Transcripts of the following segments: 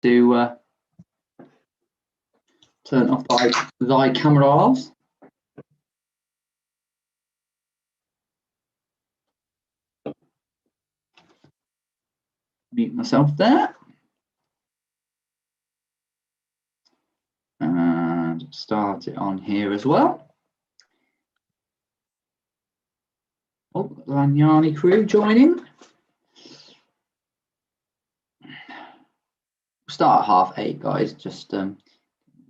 to turn off thy cameras. Mute myself there. And start it on here as well. Oh, Lanyani crew joining. Start at 8:30, guys. Just a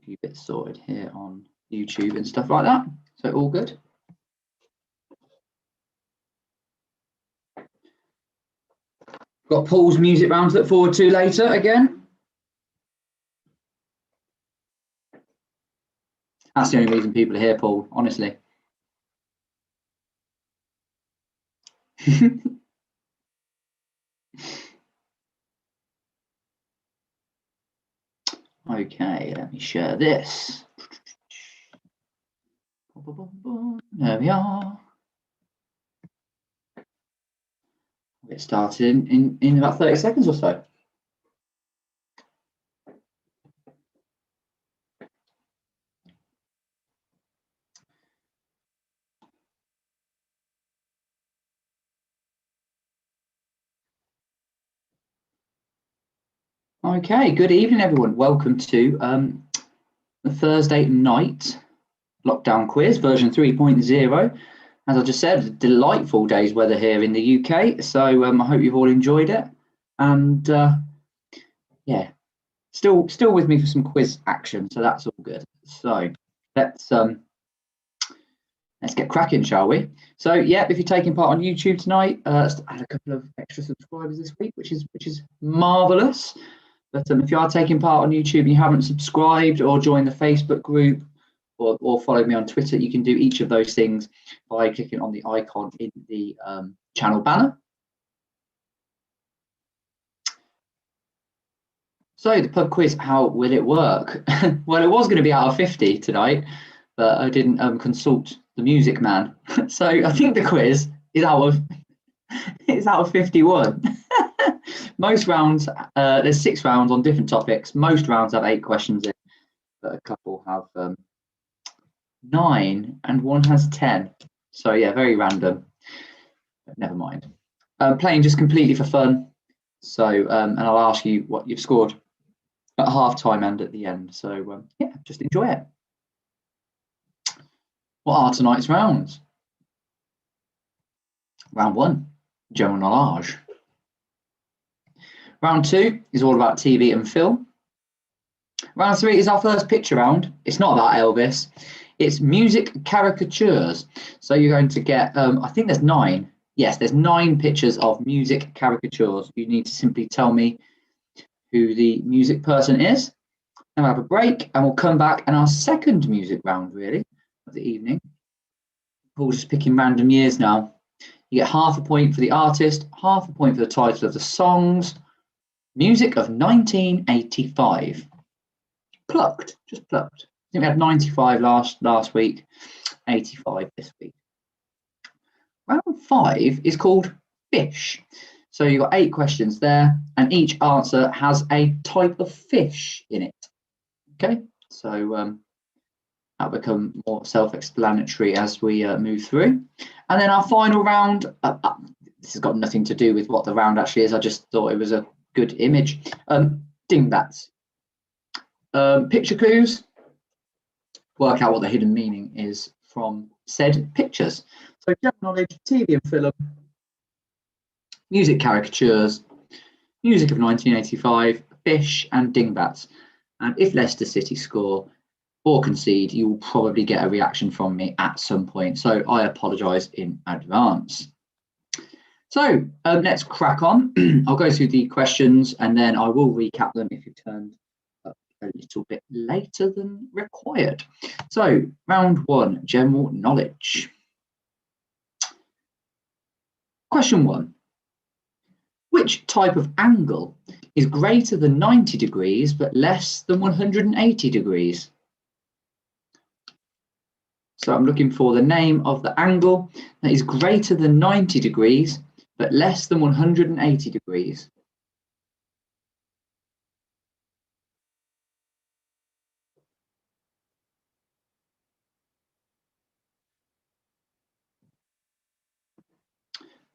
few bits sorted here on YouTube and stuff like that. So all good. Got Paul's music round to look forward to later again. That's the only reason people are here, Paul, honestly. Okay, let me share this. There we are. We'll get started in about 30 seconds or so. Okay, good evening, everyone. Welcome to the Thursday night lockdown quiz version 3.0. As I just said, a delightful day's weather here in the UK. So I hope you've all enjoyed it. And yeah, still with me for some quiz action. So that's all good. So let's get cracking, shall we? So yeah, if you're taking part on YouTube tonight, let's add a couple of extra subscribers this week, which is marvelous. But if you are taking part on YouTube and you haven't subscribed or joined the Facebook group or followed me on Twitter, you can do each of those things by clicking on the icon in the channel banner. So the pub quiz, how will it work? Well, it was going to be out of 50 tonight, but I didn't consult the music man. So I think the quiz is out of 51. Most rounds, there's 6 rounds on different topics. Most rounds have 8 questions in, but a couple have 9 and one has 10. So yeah, very random, but never mind. Playing just completely for fun. So, and I'll ask you what you've scored at half time and at the end. So yeah, just enjoy it. What are tonight's rounds? Round 1, general knowledge. Round 2 is all about TV and film. Round 3 is our first picture round. It's not about Elvis. It's music caricatures. So you're going to get, I think there's 9. Yes, there's 9 pictures of music caricatures. You need to simply tell me who the music person is. Then we'll have a break and we'll come back and our second music round, really, of the evening. Paul's just picking random years now. You get half a point for the artist, half a point for the title of the songs. Music of 1985. Plucked, just plucked. I think we had 95 last week, 85 this week. Round 5 is called fish. So you've got 8 questions there, and each answer has a type of fish in it. Okay, so that'll become more self-explanatory as we move through. And then our final round, this has got nothing to do with what the round actually is. I just thought it was a good image. Dingbats. Picture clues. Work out what the hidden meaning is from said pictures. So general knowledge, TV and film, music caricatures, music of 1985, fish and dingbats. And if Leicester City score or concede, you will probably get a reaction from me at some point. So I apologise in advance. So let's crack on. I'll go through the questions and then I will recap them if you've turned up a little bit later than required. So round 1, general knowledge. Question 1. Which type of angle is greater than 90 degrees but less than 180 degrees? So I'm looking for the name of the angle that is greater than 90 degrees but less than 180 degrees.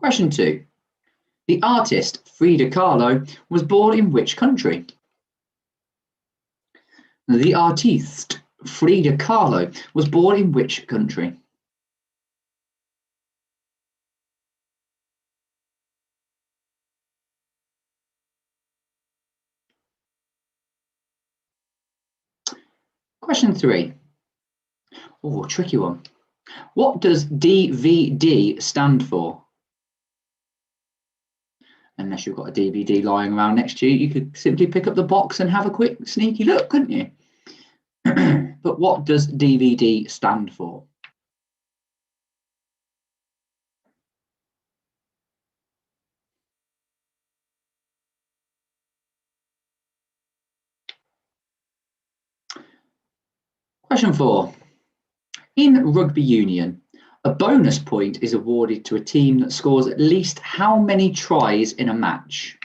Question 2. The artist Frida Kahlo was born in which country? The artiste Frida Kahlo was born in which country? Question 3. Oh, tricky one. What does DVD stand for? Unless you've got a DVD lying around next to you, you could simply pick up the box and have a quick sneaky look, couldn't you? But what does DVD stand for? Question 4. In rugby union, a bonus point is awarded to a team that scores at least how many tries in a match?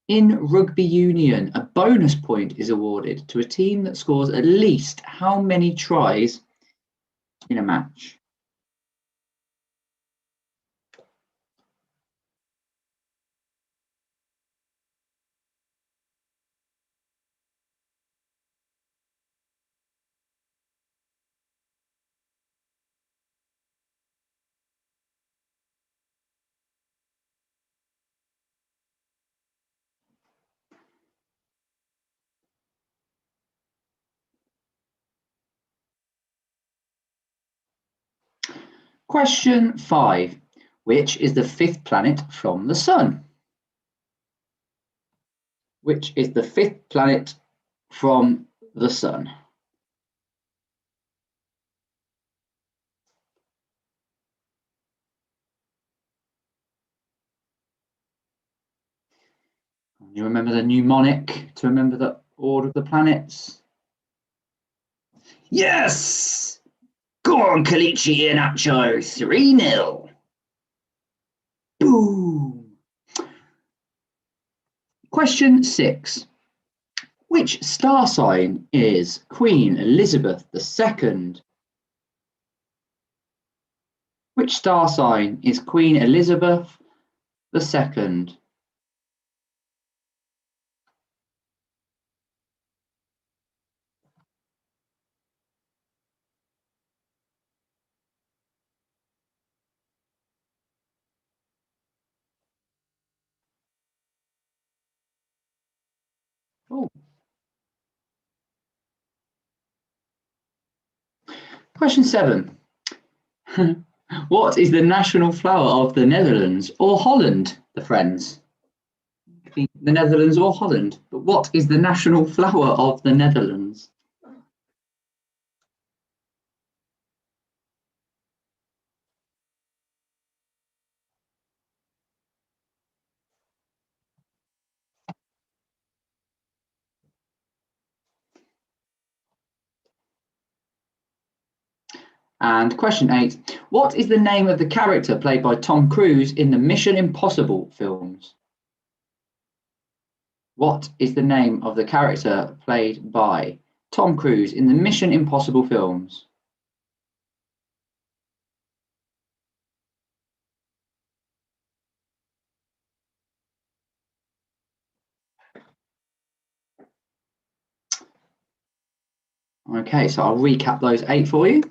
In rugby union, a bonus point is awarded to a team that scores at least how many tries in a match? Question 5. Which is the fifth planet from the Sun? Which is the fifth planet from the Sun? You remember the mnemonic to remember the order of the planets? Yes! Go on, Kalichi Iheanacho, 3-0. Boom! Question 6. Which star sign is Queen Elizabeth II? Which star sign is Queen Elizabeth II? Oh. Question 7. What is the national flower of the Netherlands or Holland, the friends? The Netherlands or Holland, but what is the national flower of the Netherlands? And question 8. What is the name of the character played by Tom Cruise in the Mission Impossible films? What is the name of the character played by Tom Cruise in the Mission Impossible films? Okay, so I'll recap those 8 for you.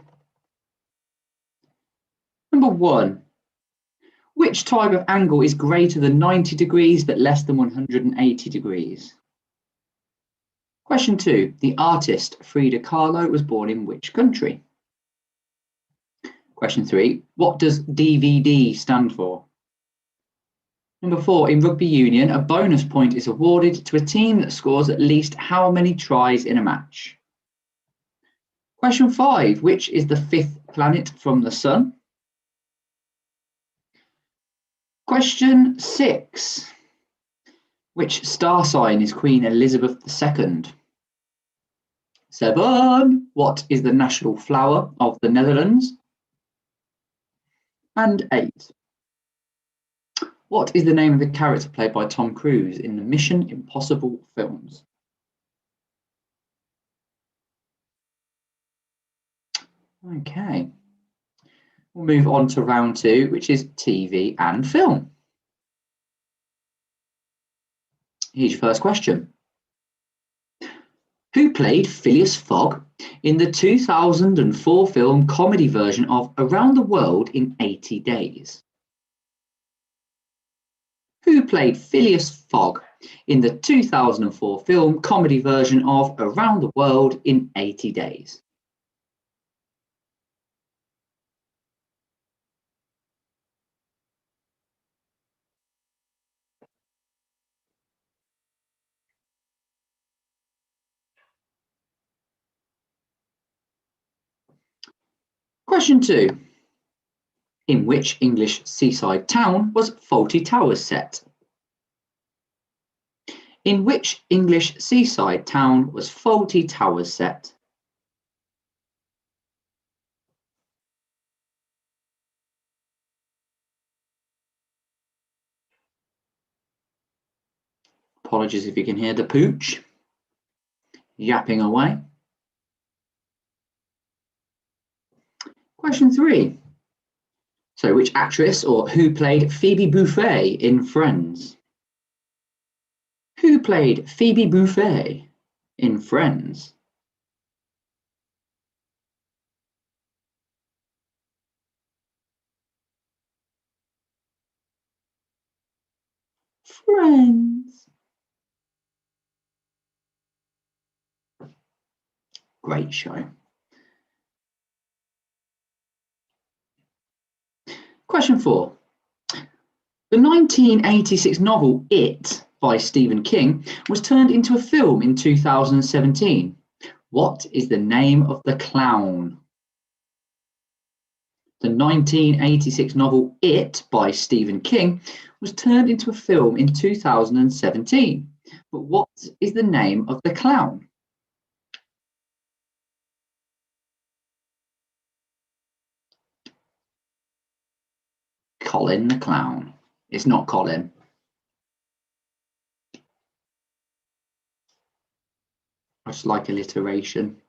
Number 1. Which type of angle is greater than 90 degrees but less than 180 degrees? Question 2. The artist Frida Kahlo was born in which country? Question 3. What does DVD stand for? Number 4. In rugby union, a bonus point is awarded to a team that scores at least how many tries in a match? Question 5. Which is the fifth planet from the Sun? Question 6. Which star sign is Queen Elizabeth II? 7. What is the national flower of the Netherlands? And 8. What is the name of the character played by Tom Cruise in the Mission Impossible films? Okay. We'll move on to round 2, which is TV and film. Here's your first question. Who played Phileas Fogg in the 2004 film comedy version of Around the World in 80 Days? Who played Phileas Fogg in the 2004 film comedy version of Around the World in 80 Days? Question 2. In which English seaside town was Fawlty Towers set? In which English seaside town was Fawlty Towers set? Apologies if you can hear the pooch yapping away. Question 3. So which actress or who played Phoebe Buffay in Friends? Who played Phoebe Buffay in Friends? Friends. Great show. Question 4. The 1986 novel It by Stephen King was turned into a film in 2017. What is the name of the clown? The 1986 novel It by Stephen King was turned into a film in 2017. But what is the name of the clown? Colin the Clown. It's not Colin. I just like alliteration.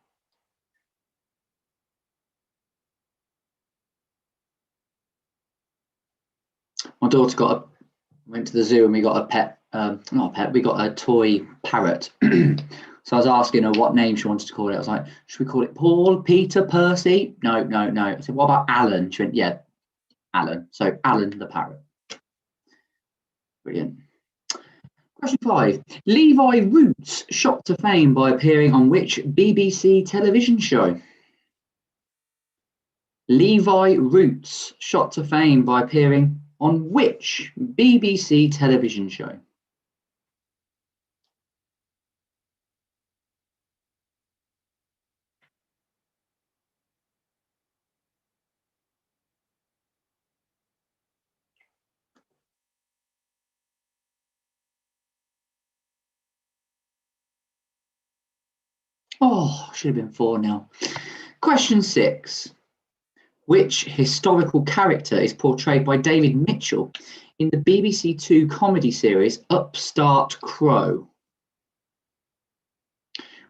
My daughter went to the zoo and we got a pet, not a pet, we got a toy parrot. So I was asking her what name she wanted to call it. I was like, should we call it Paul, Peter, Percy? No. I said, what about Alan? She went, yeah, Alan. So Alan the parrot. Brilliant. Question 5. Levi Roots shot to fame by appearing on which BBC television show? Levi Roots shot to fame by appearing on which BBC television show? Oh, should have been 4 now. Question 6. Which historical character is portrayed by David Mitchell in the BBC Two comedy series Upstart Crow?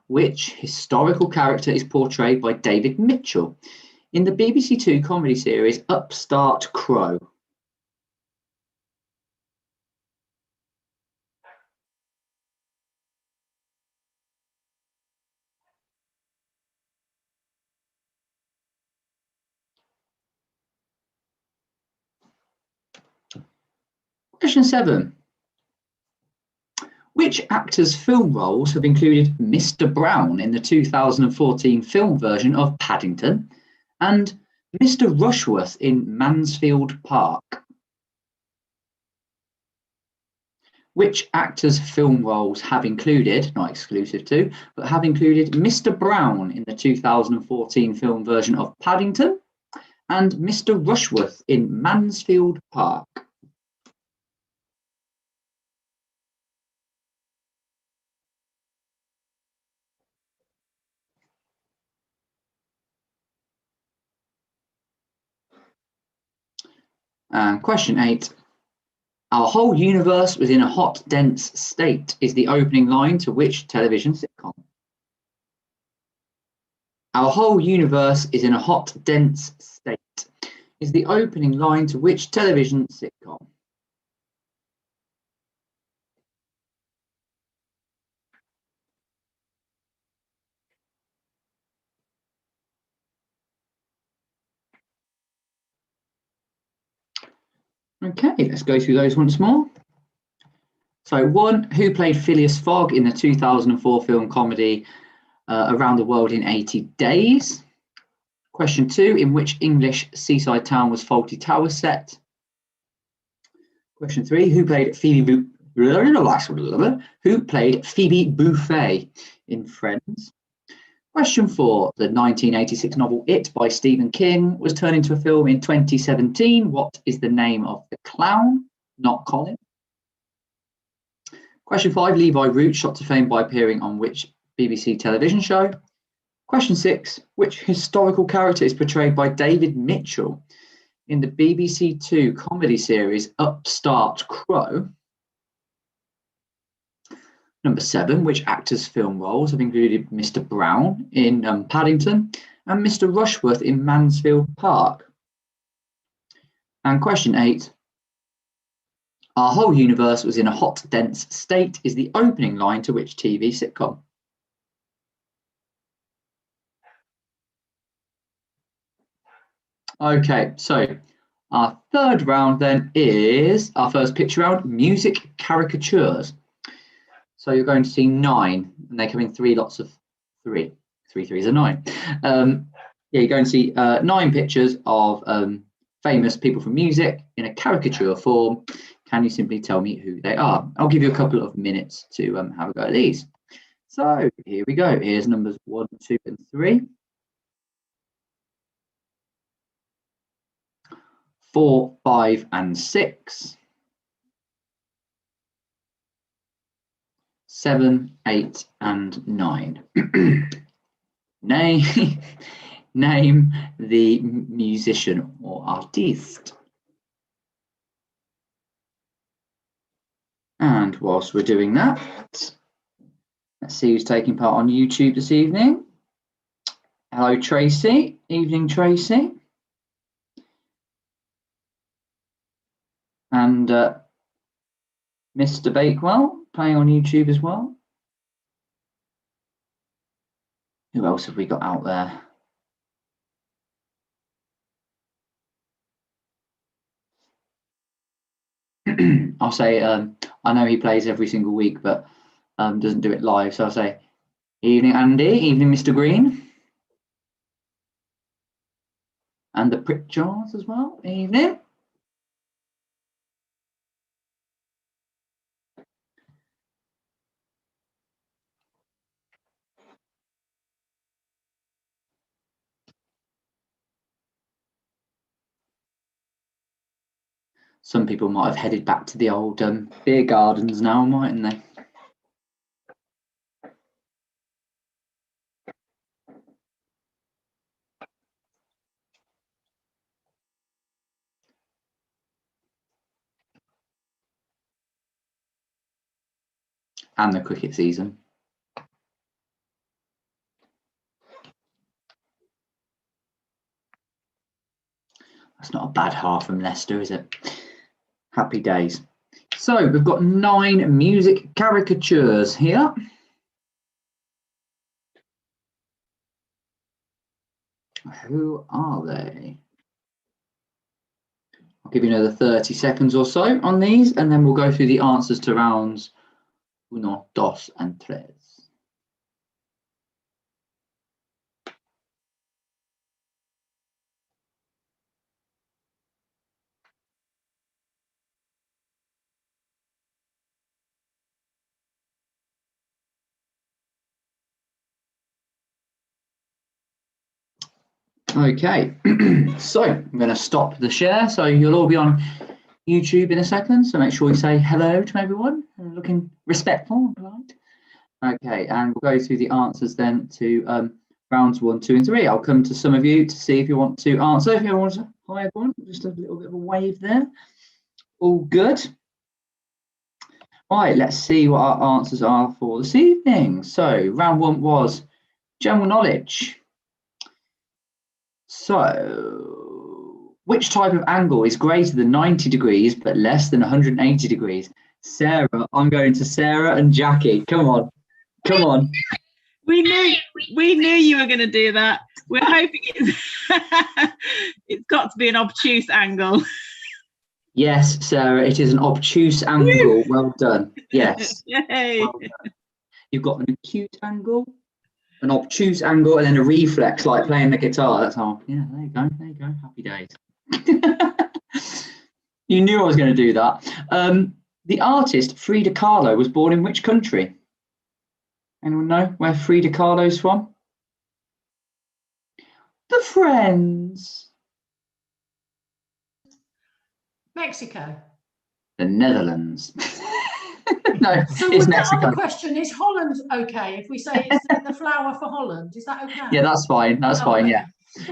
Which historical character is portrayed by David Mitchell in the BBC Two comedy series Upstart Crow? Question 7. Which actors' film roles have included Mr. Brown in the 2014 film version of Paddington and Mr. Rushworth in Mansfield Park? Which actors' film roles have included, not exclusive to, but have included Mr. Brown in the 2014 film version of Paddington and Mr. Rushworth in Mansfield Park? And question 8. Our whole universe was in a hot, dense state is the opening line to which television sitcom? Our whole universe is in a hot, dense state is the opening line to which television sitcom? Okay, let's go through those once more. So 1, who played Phileas Fogg in the 2004 film comedy Around the World in 80 Days? Question 2, in which English seaside town was Fawlty Tower set? Question 3, who played Phoebe Buffay in Friends? Question 4, the 1986 novel It by Stephen King was turned into a film in 2017. What is the name of the clown? Not Colin. Question 5, Levi Root shot to fame by appearing on which BBC television show? Question 6, which historical character is portrayed by David Mitchell in the BBC Two comedy series Upstart Crow? Number 7, which actors' film roles have included Mr. Brown in Paddington and Mr. Rushworth in Mansfield Park? And question 8, our whole universe was in a hot, dense state is the opening line to which TV sitcom? Okay, so our third round then is our first picture round, music caricatures. So you're going to see 9, and they come in 3 lots of 3. 3 threes are 9. Yeah, you're going to see 9 pictures of famous people from music in a caricature form. Can you simply tell me who they are? I'll give you a couple of minutes to have a go at these. So here we go. Here's numbers 1, 2, and 3. 4, 5, and 6. 7, 8, and 9. Name the musician or artiste. And whilst we're doing that, let's see who's taking part on YouTube this evening. Hello, Tracy. Evening, Tracy. And Mr. Bakewell playing on YouTube as well. Who else have we got out there? I'll say, I know he plays every single week, but doesn't do it live. So I'll say, evening, Andy. Evening, Mr. Green. And the Pritchards as well. Evening. Some people might have headed back to the old beer gardens now, mightn't they? And the cricket season. That's not a bad half from Leicester, is it? Happy days. So we've got 9 music caricatures here. Who are they? I'll give you another 30 seconds or so on these, and then we'll go through the answers to rounds 1, 2, and 3. Okay, so I'm going to stop the share. So you'll all be on YouTube in a second. So make sure you say hello to everyone, looking respectful and polite. Okay, and we'll go through the answers then to rounds 1, 2, and 3. I'll come to some of you to see if you want to answer. If you want to, hi everyone, just a little bit of a wave there. All good. Right, let's see what our answers are for this evening. So round 1 was general knowledge. So, Which type of angle is greater than 90 degrees but less than 180 degrees? Sarah, I'm going to Sarah and Jackie. Come on. Come on. We knew you were going to do that. We're hoping it's got to be an obtuse angle. Yes, Sarah, it is an obtuse angle. Well done. Yes. Yay. Well done. You've got an acute angle, an obtuse angle, and then a reflex, like playing the guitar. That's how. Yeah, there you go. There you go. Happy days. You knew I was going to do that. The artist Frida Kahlo was born in which country? Anyone know where Frida Kahlo's from? The Friends. Mexico. The Netherlands. No, So it's the Mexico. other question is Holland okay? If we say it's the flower for Holland, is that okay? Yeah, that's fine. That's fine. Yeah.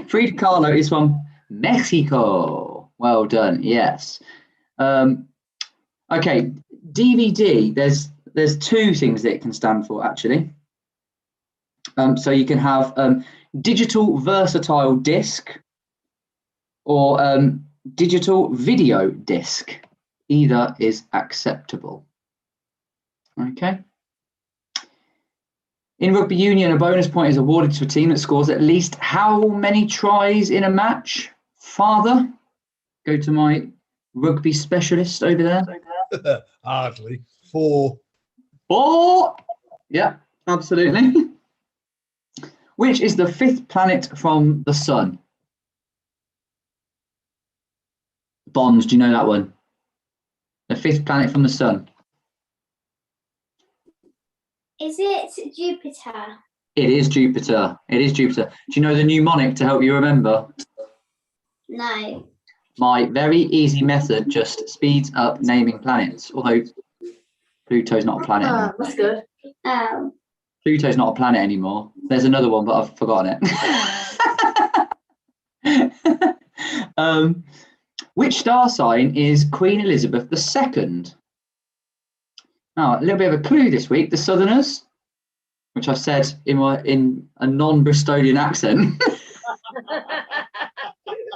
Frida Kahlo is from Mexico. Well done. Yes. Okay. DVD. There's two things that it can stand for actually. So you can have digital versatile disc or digital video disc. Either is acceptable. Okay. In rugby union, a bonus point is awarded to a team that scores at least how many tries in a match? Father, go to my rugby specialist over there. Hardly. 4. 4. Yeah, absolutely. Which is the 5th planet from the sun? Bonds, do you know that one? The 5th planet from the sun. Is it Jupiter? It is Jupiter. It is Jupiter. Do you know the mnemonic to help you remember? No. My very easy method just speeds up naming planets, although Pluto's not a planet anymore. That's good. Pluto's not a planet anymore. There's another one, but I've forgotten it. Which star sign is Queen Elizabeth II? Now, a little bit of a clue this week. The Southerners, which I've said in a non-Bristolian accent.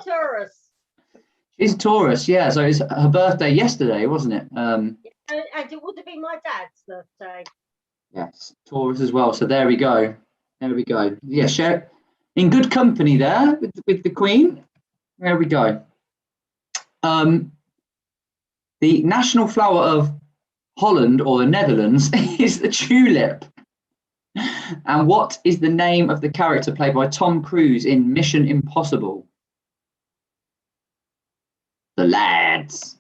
Taurus. She's a Taurus, yeah. So it's her birthday yesterday, wasn't it? And it would have been my dad's birthday. Yes, Taurus as well. So there we go. There we go. Yeah, share in good company there with the Queen. There we go. The national flower of Holland or the Netherlands is the tulip. And what is the name of the character played by Tom Cruise in Mission Impossible? The Lads.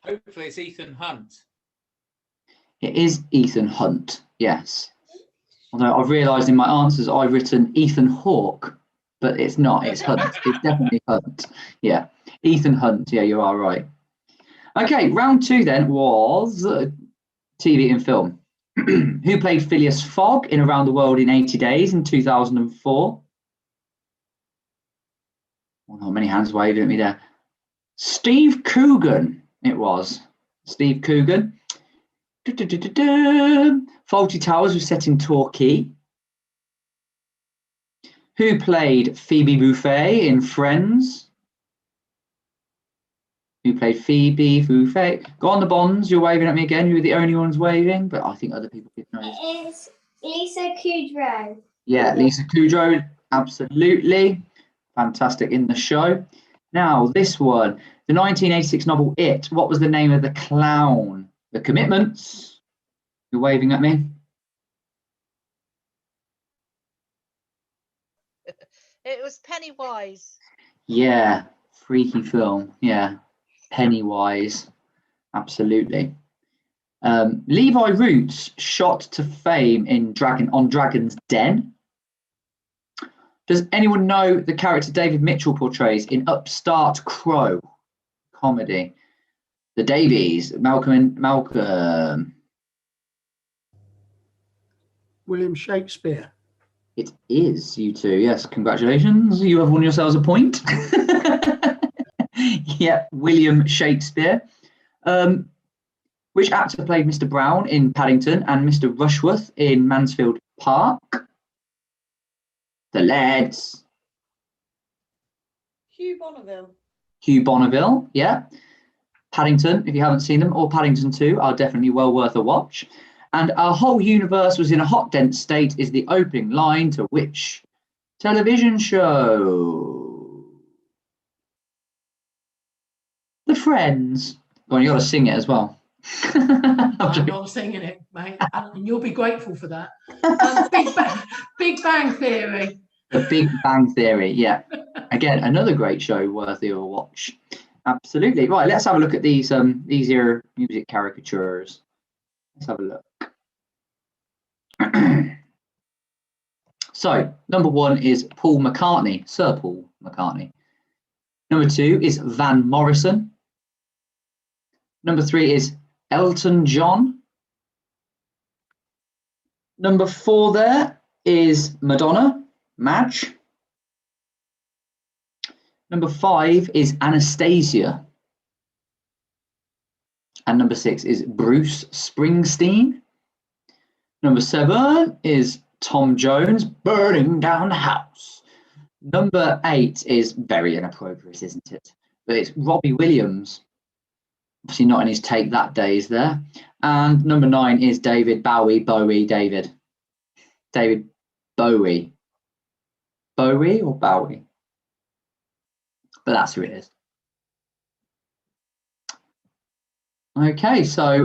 Hopefully it's Ethan Hunt. It is Ethan Hunt, yes. Although I've realised in my answers I've written Ethan Hawke, but it's not, it's Hunt. It's definitely Hunt. Yeah, Ethan Hunt, yeah, you are right. Okay, round 2 then was TV and film. Who played Phileas Fogg in Around the World in 80 Days in 2004? Oh, not many hands waving at me there. Steve Coogan, it was. Steve Coogan. Fawlty Towers was set in Torquay. Who played Phoebe Buffay in Friends? Who played Phoebe Buffay? Go on the Bonds, you're waving at me again. You were the only ones waving, but I think other people did know. It's Lisa Kudrow. Yeah, Lisa Kudrow, absolutely. Fantastic in the show. Now, this one, the 1986 novel It. What was the name of the clown? The Commitments. You're waving at me. It was Pennywise. Yeah, freaky film. Yeah, Pennywise. Absolutely. Levi Roots shot to fame in Dragon's Den. Does anyone know the character David Mitchell portrays in Upstart Crow comedy? The Davies, Malcolm. William Shakespeare. It is you two. Yes, congratulations. You have won yourselves a point. Yeah, William Shakespeare. Which actor played Mr. Brown in Paddington and Mr. Rushworth in Mansfield Park? The Leads. Hugh Bonneville. Hugh Bonneville, yeah. Paddington, if you haven't seen them, or Paddington 2 are definitely well worth a watch. And Our Whole Universe Was in a Hot, Dense State is the opening line to which television show? The Friends. Go on, you got to sing it as well. I'm not singing it, mate, and you'll be grateful for that. Big Bang Theory. The Big Bang Theory, yeah. Again, another great show worthy of a watch. Absolutely. Right, let's have a look at these here music caricatures. Let's have a look. So, number 1 is Paul McCartney, Sir Paul McCartney. Number 2 is Van Morrison. Number 3 is Elton John. Number 4 there is Madonna, Madge. Number 5 is Anastasia. And number 6 is Bruce Springsteen. Number 7 is Tom Jones, Burning Down the House. Number 8 is very inappropriate, isn't it? But it's Robbie Williams. Obviously not in his Take That days there. And number 9 is David Bowie, David Bowie. Bowie or Bowie? But that's who it is. Okay, so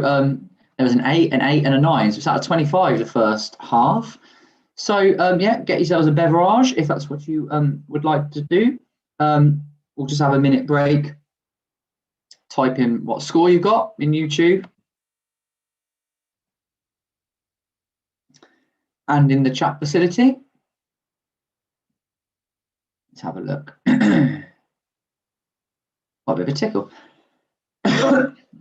there was an 8, an 8 and a 9. So it's out of 25 the first half. So yeah, get yourselves a beverage if that's what you would like to do. We'll just have a minute break. Type in what score you got in YouTube. And in the chat facility. Let's have a look. What a bit of a tickle.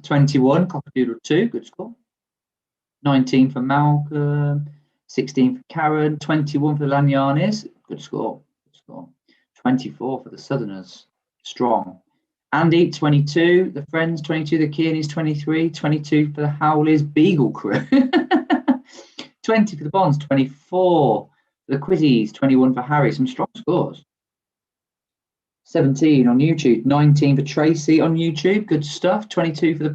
21, Cockadoodle 2, good score. 19 for Malcolm, 16 for Karen, 21 for the Lanyanis, good score. 24 for the Southerners, strong. Andy, 22, the Friends, 22, the Kearneys, 23, 22 for the Howleys, Beagle Crew. 20 for the Bonds, 24 for the Quizzies, 21 for Harry, some strong scores. 17 on YouTube, 19 for Tracy on YouTube, good stuff. 22 for the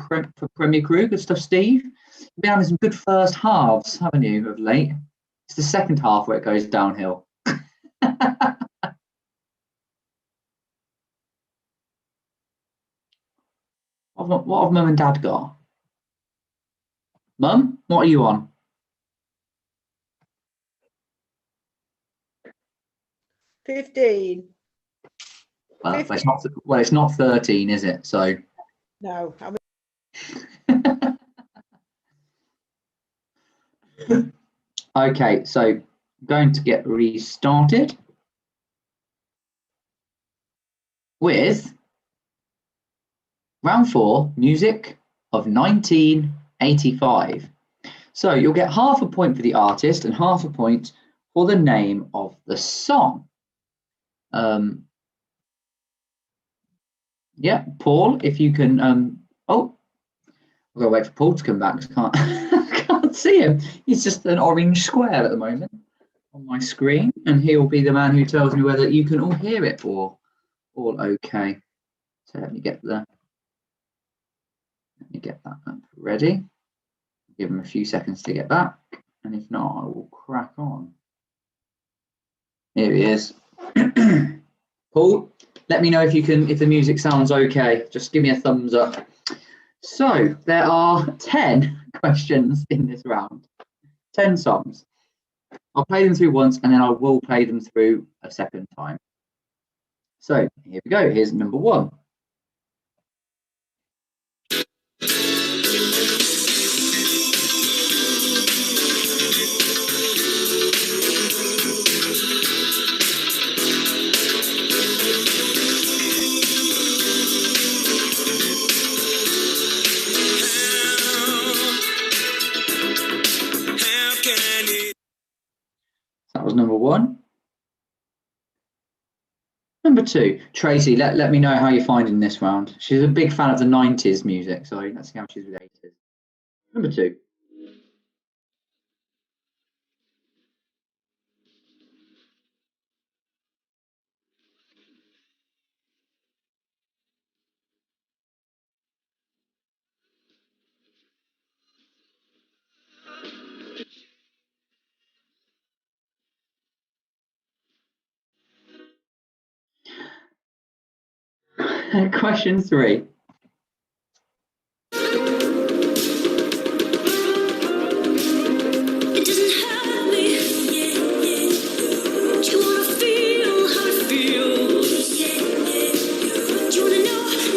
Premier Crew, good stuff, Steve. You've been having some good first halves, haven't you, of late? It's the second half where it goes downhill. What have Mum and Dad got? Mum, what are you on? $15. Well, it's not 13, is it? So No, I mean, okay, so I'm going to get restarted with round 4, music of 1985. So you'll get half a point for the artist and half a point for the name of the song. Yeah, Paul, if you can. Oh, I've got to wait for Paul to come back. I can't see him. He's just an orange square at the moment on my screen, and he'll be the man who tells me whether you can all hear it or all okay. So let me get that up ready. Give him a few seconds to get back, and if not, I will crack on. Here he is. Paul, let me know if the music sounds okay. Just give me a thumbs up. So there are 10 questions in this round, 10 songs. I'll play them through once and then I will play them through a second time. So here we go. Here's number 1. That was number 1. Number 2, Tracy, let me know how you're finding this round. She's a big fan of the 90s music, so let's see how she's with 80s. Number 2. Question 3. It doesn't hurt me. Do you wanna feel how it feels? Do you wanna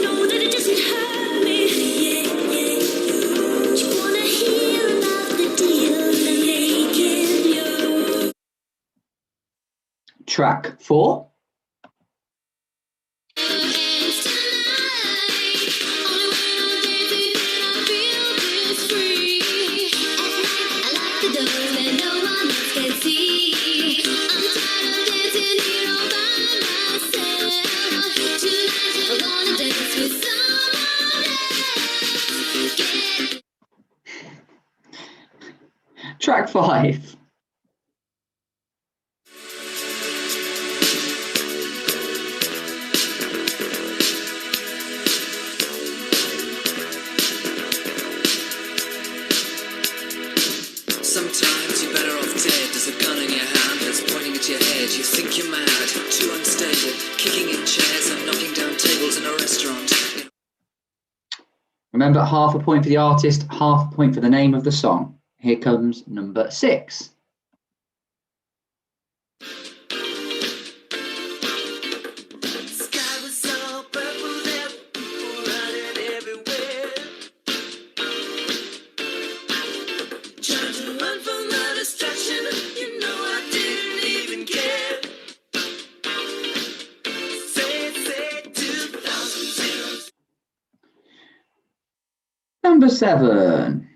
know that it doesn't hurt me? Do you wanna hear about the deal they're making you? Track 4. Track 5. Sometimes you're better off dead. There's a gun in your hand that's pointing at your head. You think you're mad, too unstable, kicking in chairs and knocking down tables in a restaurant. Remember, half a point for the artist, half a point for the name of the song. Here comes number 6. Sky was all purple, there were people running everywhere. Trying to run from the distraction, you know I didn't even care. Say 2002. Number 7.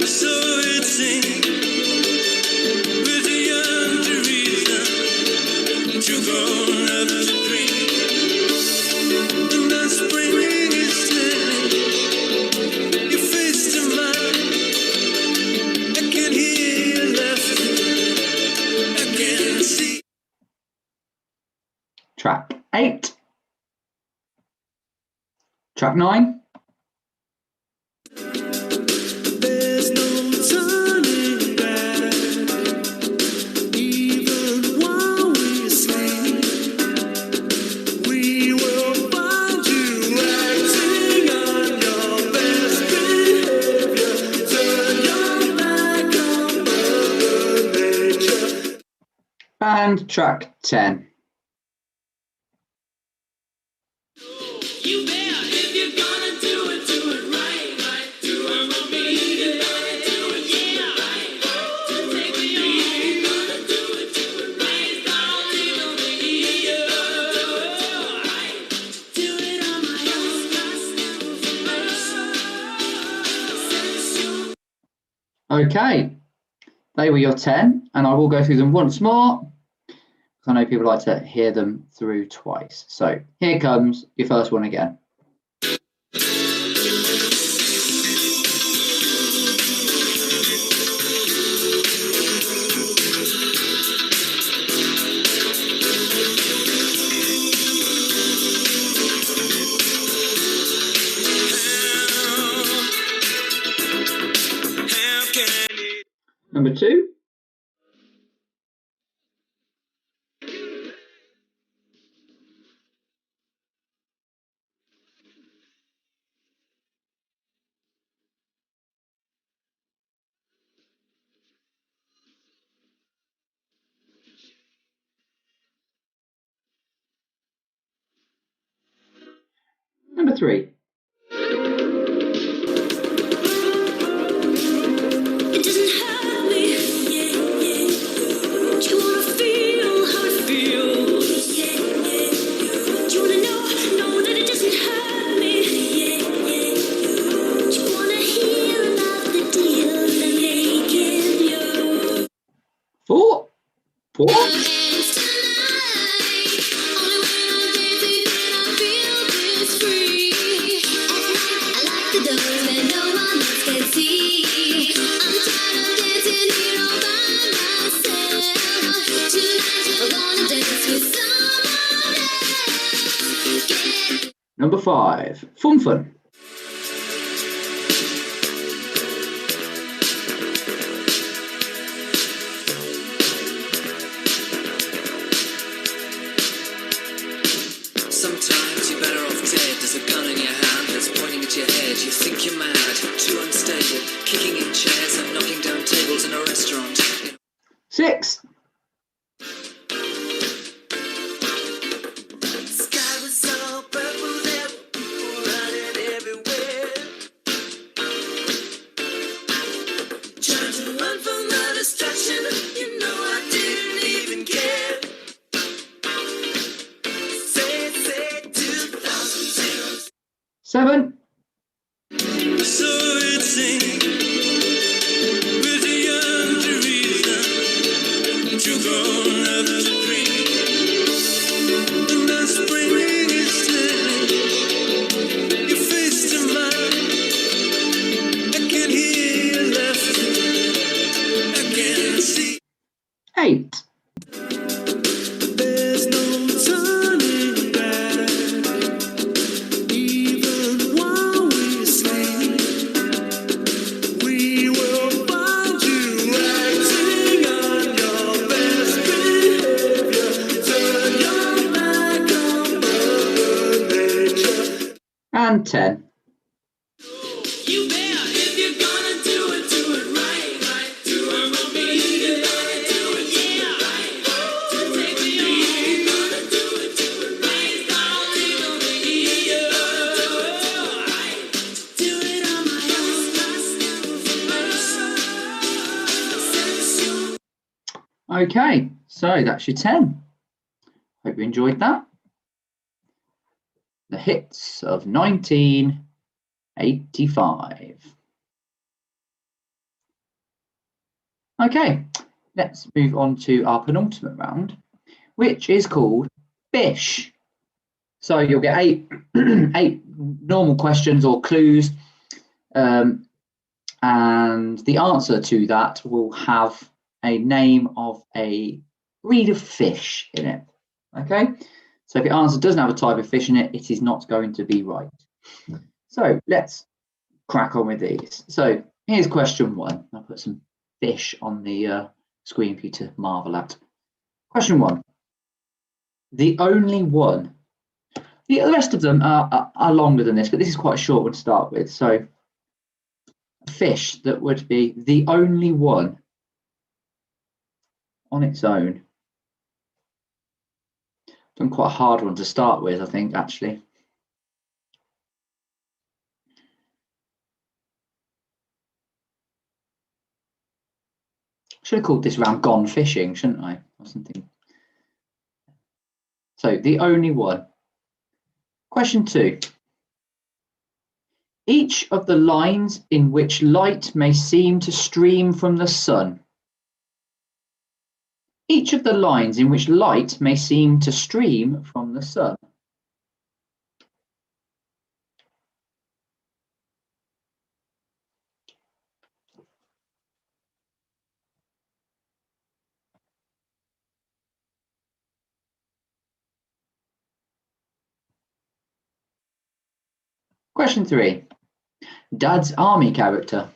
So it seemed with a young Teresa to grown up to dream. And the spring is turning your face to mine. I can hear your laughter. I can see. Track 8. Track 9. There's no turning back. Even while we sleep, we will find you acting on your best behavior. Turn your back on Mother Nature. And track 10. You better, if you're gonna do it right, right. Do it for me, you gotta do it, yeah, right. Take me home, gonna do it right. Don't leave me here. Do it on my own, Okay, they were your 10, and I will go through them once more. I know people like to hear them through twice. So here comes your first one again. Number 2. Number 3. It doesn't hurt me. Do you wanna feel how it feels? Do you wanna know that it doesn't hurt me? Do you wanna hear about the deal they're making you? 4. 4. Number 5. Fun Fun. you think you're mad, too unstable, kicking in chairs and knocking down tables in a restaurant. 6. Sky was all purple, there were people running everywhere. Trying to run from the destruction, you know I didn't even care. Say 2000. 7. So it seemed with a young Teresa to grown up to dream. And the spring is turning your face to mine. I can hear your laughter, I can see. 8. There's no turning back, even while we sleep. We will find you acting on your best behavior. Turn your back on Mother Nature. And 10. You better, if you're gonna do it right, right. Do it for me, you gotta do it, yeah, right. Take me on, you gotta do it right. Don't even be here. Do it on my own. Okay, so that's your 10. Hope you enjoyed that. The hits of 1985. Okay, let's move on to our penultimate round, which is called Fish. So you'll get 8 normal questions or clues, and the answer to that will have a name of a breed of fish in it. Okay, so if your answer doesn't have a type of fish in it, it is not going to be right. So let's crack on with these. So here's question 1. I'll put some fish on the screen for you to marvel at. Question 1. The only one. The rest of them are longer than this, but this is quite a short one to start with. So a fish that would be the only one on its own. Done quite a hard one to start with, I think, actually. Should have called this round Gone Fishing, shouldn't I? Or something. So the only one. Question 2. Each of the lines in which light may seem to stream from the sun. Each of the lines in which light may seem to stream from the sun. Question 3. Dad's army character.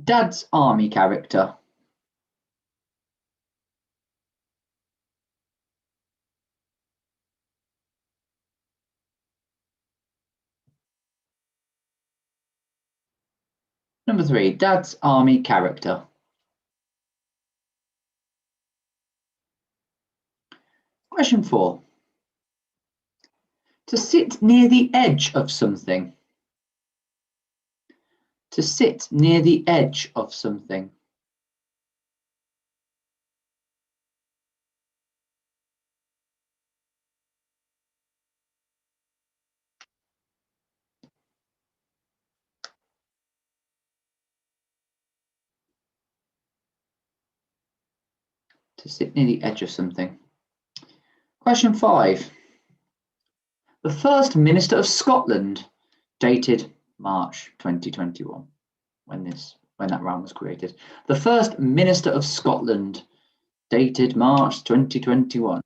Dad's army character. Number 3. Dad's army character. Question 4. To sit near the edge of something. To sit near the edge of something. To sit near the edge of something. Question 5. The first Minister of Scotland, dated March 2021, when that round was created. The first Minister of Scotland, dated March 2021.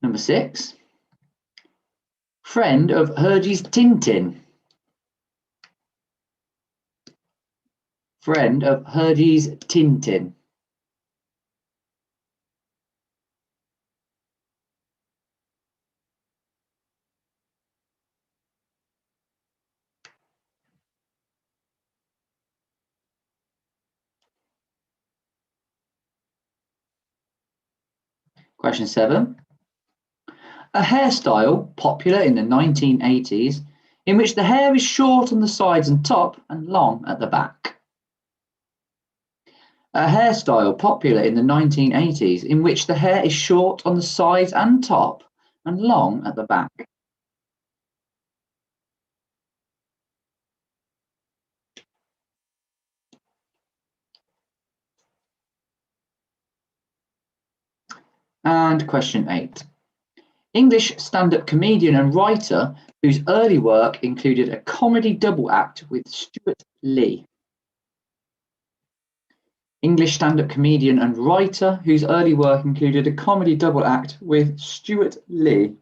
Number 6. Friend of Hergé's Tintin. Friend of Hergé's Tintin. Question 7. A hairstyle popular in the 1980s in which the hair is short on the sides and top and long at the back. A hairstyle popular in the 1980s in which the hair is short on the sides and top and long at the back. And question 8. English stand-up comedian and writer whose early work included a comedy double act with Stuart Lee. English stand-up comedian and writer whose early work included a comedy double act with Stuart Lee.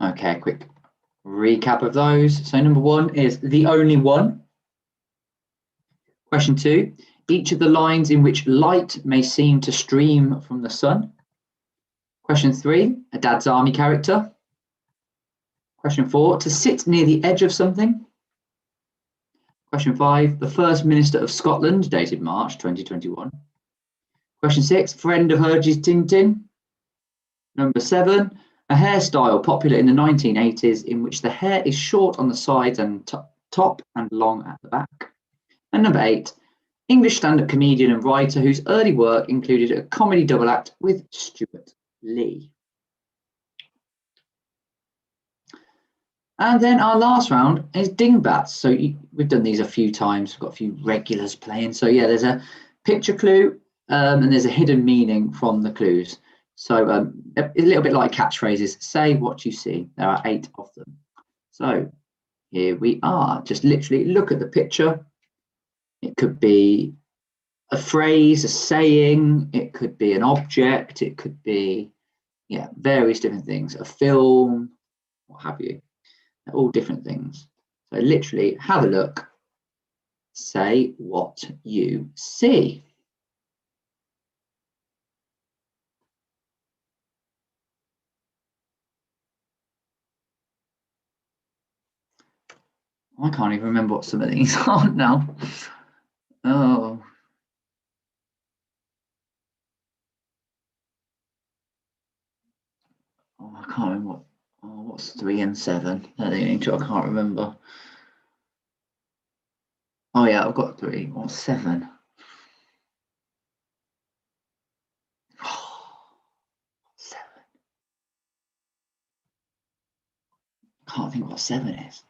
Okay, quick recap of those. So number 1 is The Only One. Question 2, each of the lines in which light may seem to stream from the sun. Question 3, a Dad's Army character. Question 4, to sit near the edge of something. Question 5, the First Minister of Scotland, dated March 2021. Question 6, friend of Hergé's Tintin. Number 7, a hairstyle popular in the 1980s in which the hair is short on the sides and top and long at the back. And number 8, English stand-up comedian and writer whose early work included a comedy double act with Stuart Lee. And then our last round is dingbats. So we've done these a few times. We've got a few regulars playing. So yeah, there's a picture clue and there's a hidden meaning from the clues. So a little bit like catchphrases. Say what you see. There are 8 of them. So here we are. Just literally look at the picture. It could be a phrase, a saying. It could be an object. It could be, yeah, various different things. A film, what have you. They're all different things. So literally have a look. Say what you see. I can't even remember what some of these are now. Oh. Oh, I can't remember what's 3 and 7. I can't remember. Oh yeah, I've got 3. What's 7? Oh, 7. Can't think what 7 is.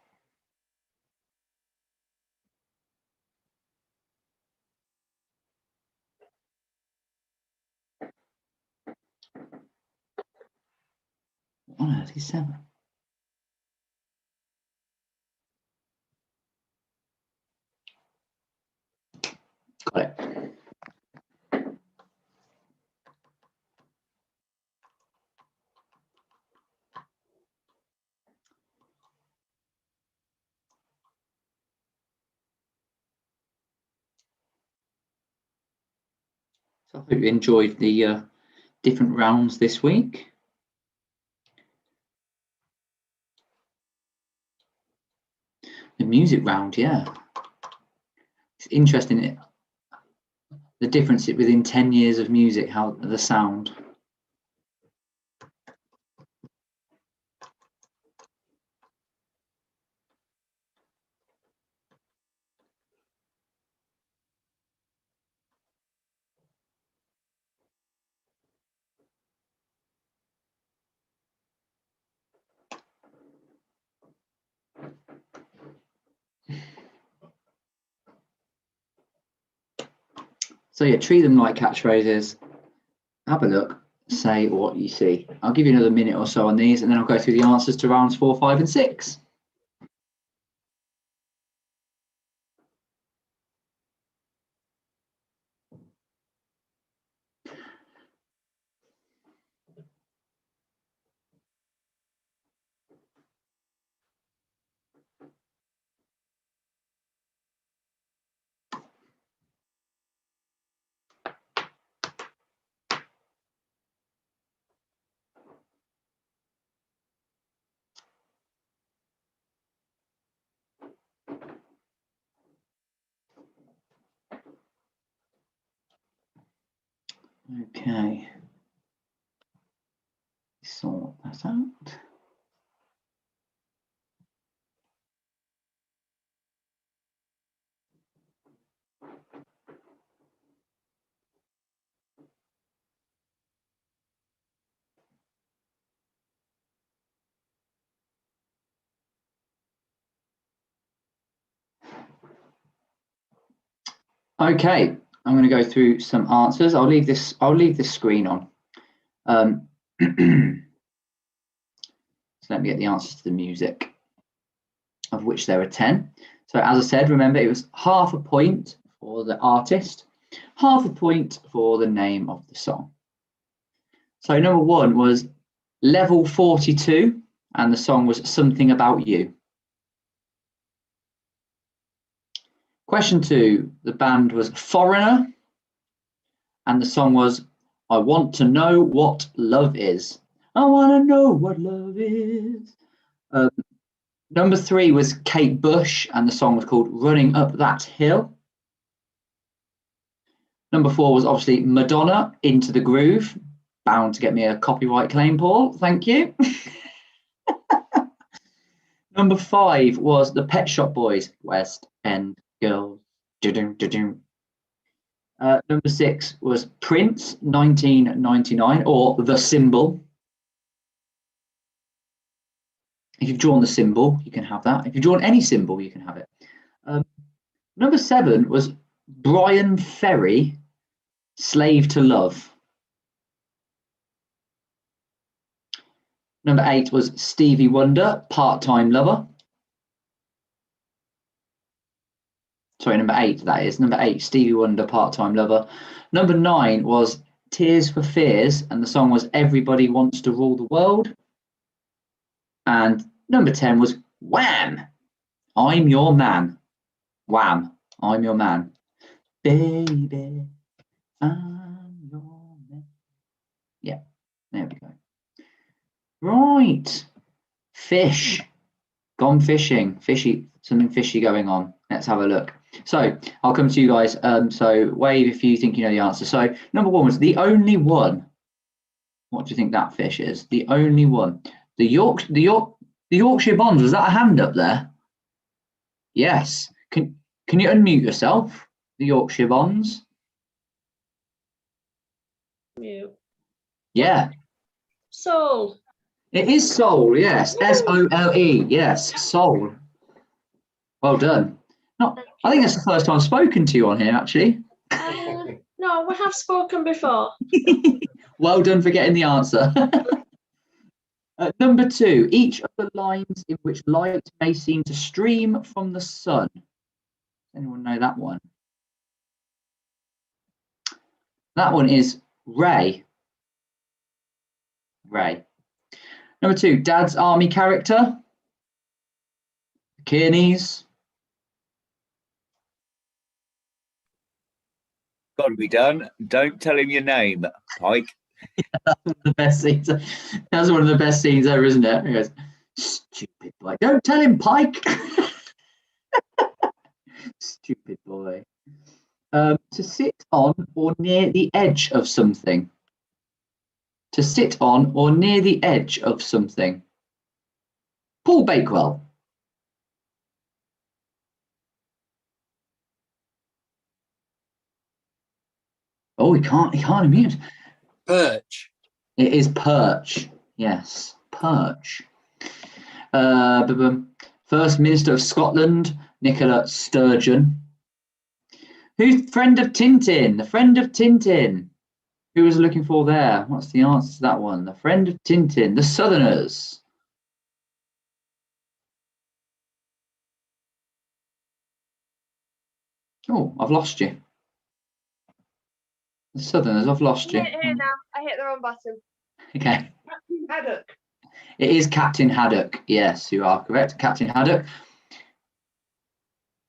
What on earth is 7? Got it. So I hope you enjoyed the different rounds this week. The music round, yeah. It's interesting, the difference within 10 years of music, how the sound. So yeah, treat them like catchphrases. Have a look, say what you see. I'll give you another minute or so on these, and then I'll go through the answers to rounds 4, 5, and 6. Okay. Sort that out. Okay, I'm going to go through some answers. I'll leave this screen on. So let me get the answers to the music, of which there are 10. So as I said, remember it was half a point for the artist, half a point for the name of the song. So number 1 was Level 42, and the song was Something About You. Question 2, the band was Foreigner, and the song was I Want to Know What Love Is. I want to know what love is. Number 3 was Kate Bush, and the song was called Running Up That Hill. Number 4 was obviously Madonna, Into the Groove. Bound to get me a copyright claim, Paul. Thank you. Number 5 was the Pet Shop Boys, West End Girls. Number 6 was Prince, 1999, or The Symbol. If you've drawn the symbol, you can have that. If you've drawn any symbol, you can have it. Number 7 was Brian Ferry, Slave to Love. Number 8 was Stevie Wonder, Part-Time Lover. Sorry, number 8, that is. Number 8, Stevie Wonder, Part-Time Lover. Number 9 was Tears for Fears, and the song was Everybody Wants to Rule the World. And number 10 was Wham! I'm Your Man. Wham! I'm Your Man. Baby, I'm your man. Yeah, there we go. Right. Fish. Gone fishing. Fishy. Something fishy going on. Let's have a look. So I'll come to you guys. So wave if you think you know the answer. So number 1 was the only one. What do you think that fish is? The only one. The Yorkshire Bonds. Was that a hand up there? Yes. Can you unmute yourself? The Yorkshire Bonds. Mute. Yeah. Soul. It is soul. Yes. S-O-L-E. Yes. Soul. Well done. No, I think that's the first time I've spoken to you on here, actually. No, we have spoken before. Well done for getting the answer. Number 2, each of the lines in which light may seem to stream from the sun. Does anyone know that one? That one is ray. Ray. Number 2, Dad's army character. Kearneys. Got to be done. Don't tell him your name, Pike. That's one of the best scenes. That's one of the best scenes ever, isn't it? He goes, stupid boy. Don't tell him, Pike. Stupid boy. To sit on or near the edge of something. To sit on or near the edge of something. Paul Bakewell. Oh, he can't unmute. Perch. It is perch. Yes, perch. First Minister of Scotland, Nicola Sturgeon. Who's friend of Tintin? The friend of Tintin. Who was looking for there? What's the answer to that one? The friend of Tintin, the Southerners. Oh, I've lost you. The Southerners, I've lost you. Here now. I hit the wrong button. Okay. Captain Haddock. It is Captain Haddock. Yes, you are correct. Captain Haddock.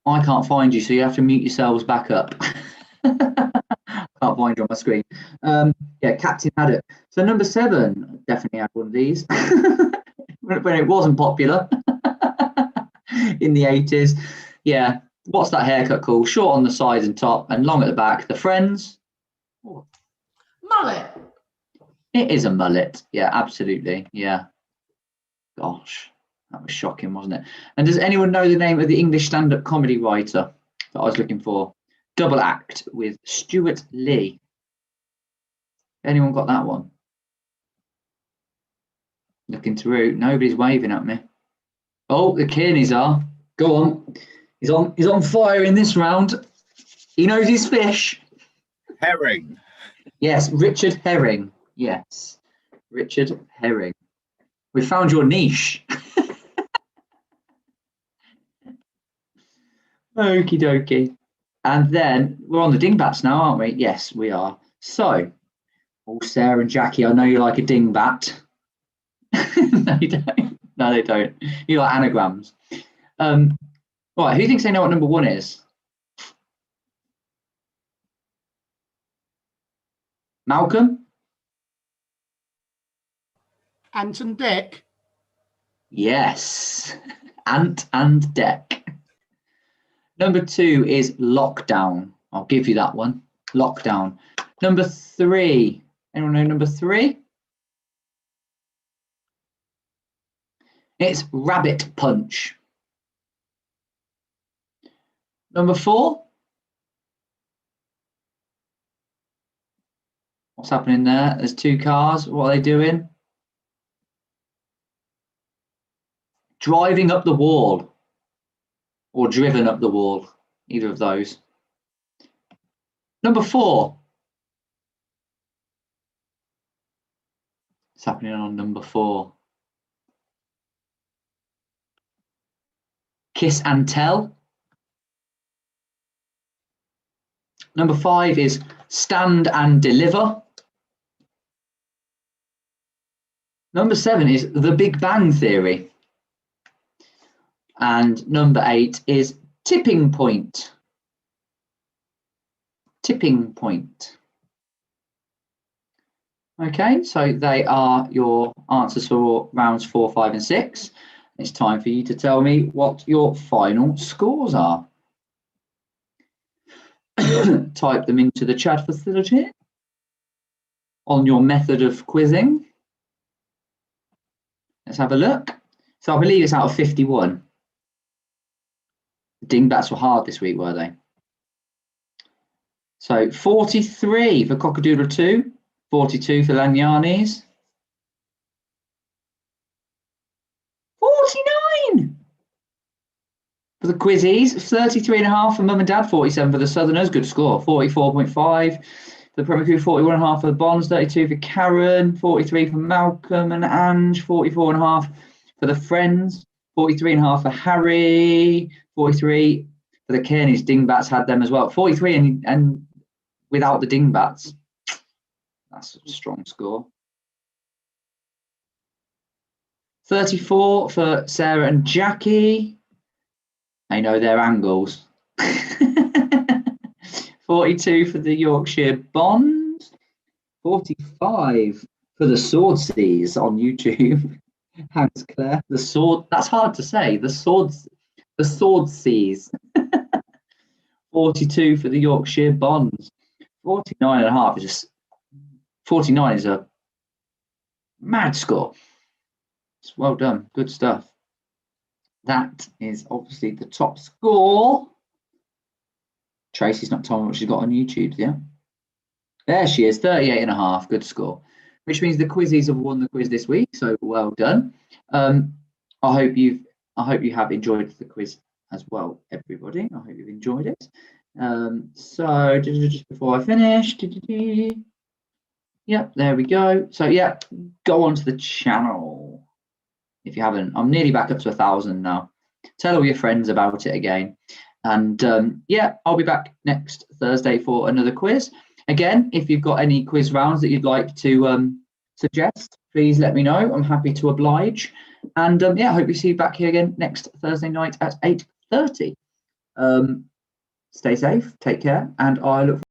I can't find you, so you have to mute yourselves back up. I can't find you on my screen. Yeah, Captain Haddock. So number 7, definitely had one of these when it wasn't popular in the 80s. Yeah, what's that haircut called? Short on the sides and top and long at the back. The Friends. Mullet. It is a mullet. Yeah, absolutely. Yeah. Gosh, that was shocking, wasn't it? And does anyone know the name of the English stand-up comedy writer that I was looking for? Double Act with Stuart Lee. Anyone got that one? Looking through, nobody's waving at me. Oh, the Kearneys are. Go on. He's on fire in this round. He knows his fish. Herring. Yes, Richard Herring. Yes, Richard Herring. We found your niche. Okie dokie. And then we're on the dingbats now, aren't we? Yes, we are. So, oh, Sarah and Jackie, I know you like a dingbat. No, you don't. No, they don't. You like anagrams. Right, who thinks they know what number 1 is? Malcolm? Ant and Dec. Yes. Ant and Dec. Number 2 is Lockdown. I'll give you that one. Lockdown. Number 3. Anyone know number 3? It's Rabbit Punch. Number 4. What's happening there? There's 2 cars. What are they doing? Driving up the wall. Or driven up the wall. Either of those. Number 4. What's happening on number 4? Kiss and Tell. Number 5 is Stand and Deliver. Number 7 is The Big Bang Theory. And number 8 is Tipping Point. Tipping Point. Okay, so they are your answers for rounds 4, 5 and 6. It's time for you to tell me what your final scores are. Type them into the chat facility on your method of quizzing. Let's have a look. So I believe it's out of 51. Dingbats were hard this week, were they? So 43 for Cockadoodle 2, 42 for Lanyanis. 49 for the Quizzies, 33.5 for Mum and Dad, 47 for the Southerners, good score. 44.5 for the Premier Crew, 41.5 for the Bonds, 32 for Karen, 43 for Malcolm and Ange, 44.5 for the Friends, 43.5 for Harry, 43 for the Kearneys. Dingbats had them as well. 43 and without the Dingbats. That's a strong score. 34 for Sarah and Jackie. They know their angles. 42 for the Yorkshire Bonds. 45 for the Swordseas on YouTube. Thanks, Claire. The sword. That's hard to say. The Swordseas. 42 for the Yorkshire Bonds. 49.5 is just. 49 is a mad score. It's well done. Good stuff. That is obviously the top score. Tracy's not told me what she's got on YouTube, yeah? There she is, 38.5. Good score. Which means the Quizzies have won the quiz this week, so well done. I hope you have enjoyed the quiz as well, everybody. I hope you've enjoyed it. So just before I finish, Yeah, there we go. So yeah, go onto the channel if you haven't. I'm nearly back up to 1,000 now. Tell all your friends about it again. And yeah, I'll be back next Thursday for another quiz. Again, if you've got any quiz rounds that you'd like to suggest, please let me know. I'm happy to oblige. And yeah, I hope you see you back here again next Thursday night at 8:30. Stay safe, take care, and I look